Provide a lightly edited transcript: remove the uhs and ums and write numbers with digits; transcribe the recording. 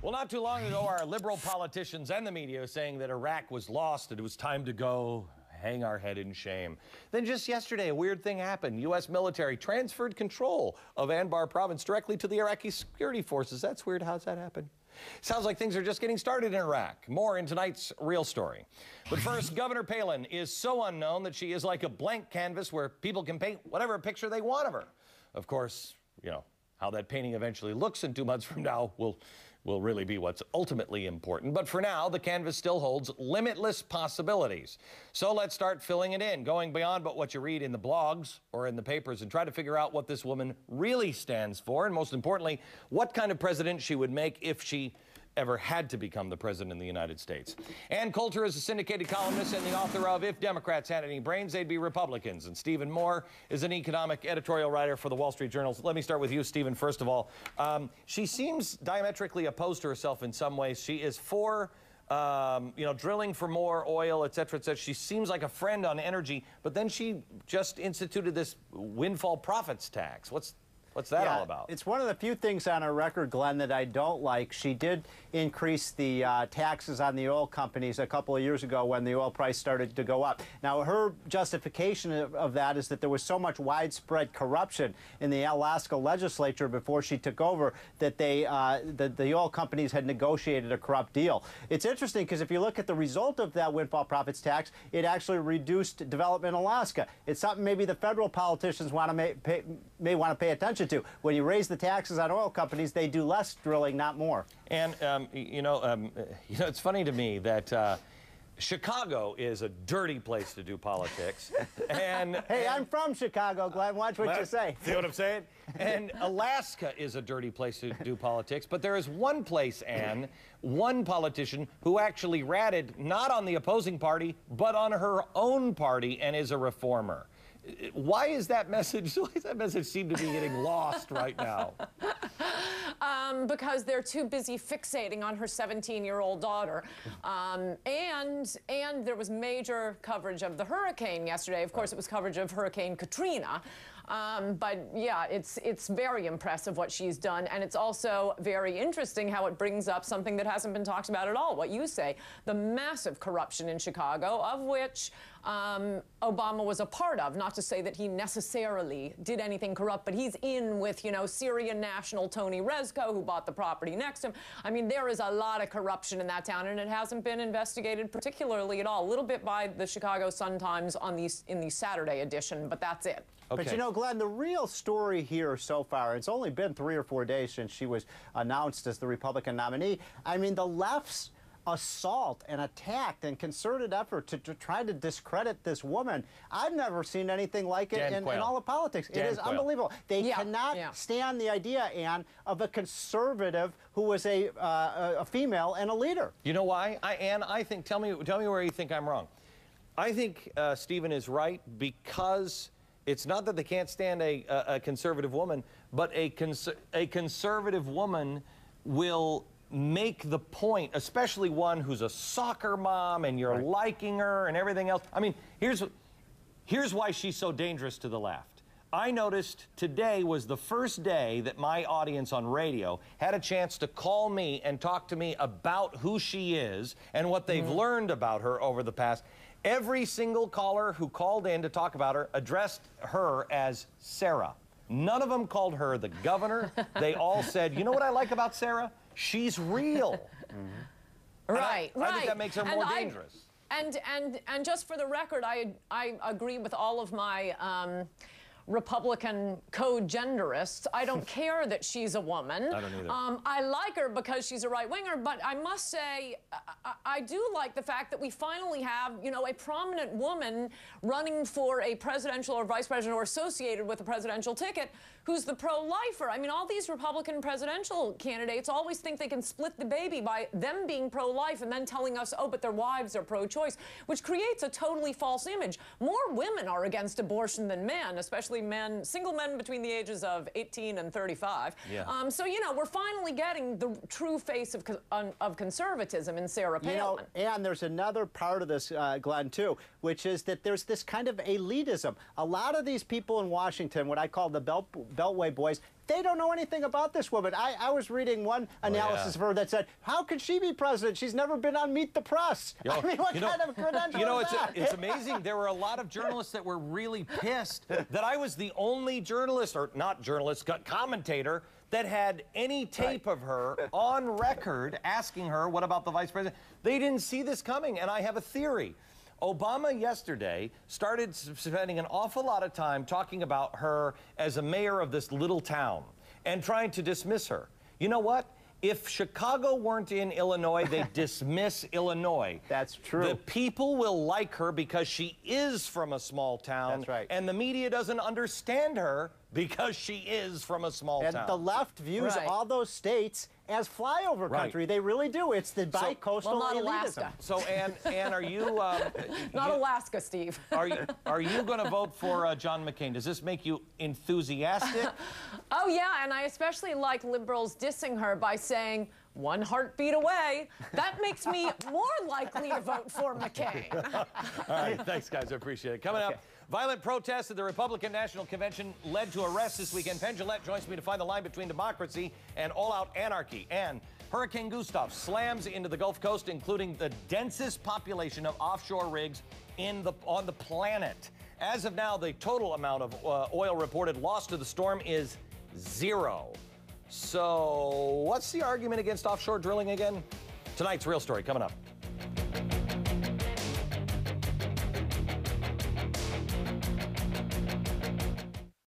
Well, not too long ago, our liberal politicians and the media were saying that Iraq was lost and it was time to go hang our head in shame. Then just yesterday, a weird thing happened. U.S. military transferred control of Anbar province directly to the Iraqi security forces. That's weird. How's that happen? Sounds like things are just getting started in Iraq. More in tonight's Real Story. But first, Governor Palin is so unknown that she is like a blank canvas where people can paint whatever picture they want of her. Of course, you know, how that painting eventually looks in 2 months from now will really be what's ultimately important. But for now, the canvas still holds limitless possibilities. So let's start filling it in, going beyond but what you read in the blogs or in the papers and try to figure out what this woman really stands for, and most importantly, what kind of president she would make if she ever had to become the president of the United States. And Coulter is a syndicated columnist and the author of If Democrats Had Any Brains, They'd Be Republicans. And Stephen Moore is an economic editorial writer for the Wall Street Journal. Let me start with you, Stephen, first of all. She seems diametrically opposed to herself in some ways. She is for drilling for more oil, et cetera, et cetera. She seems like a friend on energy, but then she just instituted this windfall profits tax. What's that all about? It's one of the few things on her record, Glenn, that I don't like. She did increase the taxes on the oil companies a couple of years ago when the oil price started to go up. Now, her justification of that is that there was so much widespread corruption in the Alaska legislature before she took over that the oil companies had negotiated a corrupt deal. It's interesting because if you look at the result of that windfall profits tax, it actually reduced development in Alaska. It's something maybe the federal politicians may want to pay attention to. When you raise the taxes on oil companies, they do less drilling, not more. And it's funny to me that Chicago is a dirty place to do politics. Hey, I'm from Chicago, Glenn. Watch what you say. See what I'm saying? And Alaska is a dirty place to do politics. But there is one place, Ann, one politician who actually ratted not on the opposing party, but on her own party and is a reformer. Why is that message seem to be getting lost right now? Because they're too busy fixating on her 17-year-old daughter. And there was major coverage of the hurricane yesterday. Of course, it was coverage of Hurricane Katrina. But yeah, it's very impressive what she's done, and it's also very interesting how it brings up something that hasn't been talked about at all, what you say, the massive corruption in Chicago, of which Obama was a part of. Not to say that he necessarily did anything corrupt, but he's in with, Syrian national Tony Rezko, who bought the property next to him. I mean, there is a lot of corruption in that town, and it hasn't been investigated particularly at all. A little bit by the Chicago Sun-Times in the Saturday edition, but that's it. Okay. But Glenn, the real story here so far, it's only been 3 or 4 days since she was announced as the Republican nominee. I mean, the left's assault and attack and concerted effort to try to discredit this woman, I've never seen anything like it in all of politics. It is unbelievable. They cannot stand the idea, Ann, of a conservative who was a female and a leader. You know why? Ann, I think, tell me where you think I'm wrong. I think Stephen is right because it's not that they can't stand a conservative woman, but a conservative woman will make the point, especially one who's a soccer mom and you're liking her and everything else. I mean, here's why she's so dangerous to the left. I noticed today was the first day that my audience on radio had a chance to call me and talk to me about who she is and what they've learned about her over the past. Every single caller who called in to talk about her addressed her as Sarah. None of them called her the governor. They all said, you know what I like about Sarah? She's real. Right, I think that makes her more dangerous. And just for the record, I agree with all of my Republican co-genderists. I don't care that she's a woman. I don't either. I like her because she's a right-winger, but I must say, I do like the fact that we finally have, a prominent woman running for a presidential or vice president or associated with a presidential ticket who's the pro-lifer. I mean, all these Republican presidential candidates always think they can split the baby by them being pro-life and then telling us, oh, but their wives are pro-choice, which creates a totally false image. More women are against abortion than men, especially single men between the ages of 18 and 35. Yeah. So, we're finally getting the true face of conservatism in Sarah Palin. And there's another part of this, Glenn, too, which is that there's this kind of elitism. A lot of these people in Washington, what I call the Beltway boys. They don't know anything about this woman. I was reading one analysis of her that said, how could she be president? She's never been on Meet the Press. I mean, what kind of credential is that? It's amazing. There were a lot of journalists that were really pissed that I was the only journalist, or not journalist, commentator, that had any tape of her on record asking her, what about the vice president? They didn't see this coming, and I have a theory. Obama yesterday started spending an awful lot of time talking about her as a mayor of this little town and trying to dismiss her. You know what? If Chicago weren't in Illinois, they'd dismiss Illinois. That's true. The people will like her because she is from a small town. That's right. And the media doesn't understand her because she is from a small town. And the left views all those states as flyover country. They really do. It's the bi-coastal not elitism. Alaska. So, Ann, are you... not Alaska, Steve. Are you going to vote for John McCain? Does this make you enthusiastic? Oh, yeah, and I especially like liberals dissing her by saying, one heartbeat away. That makes me more likely to vote for McCain. All right, thanks, guys. I appreciate it. Coming up, violent protests at the Republican National Convention led to arrests this weekend. Penn Jillette joins me to find the line between democracy and all-out anarchy. And Hurricane Gustav slams into the Gulf Coast, including the densest population of offshore rigs on the planet. As of now, the total amount of oil reported lost to the storm is 0. So what's the argument against offshore drilling again? Tonight's Real Story coming up.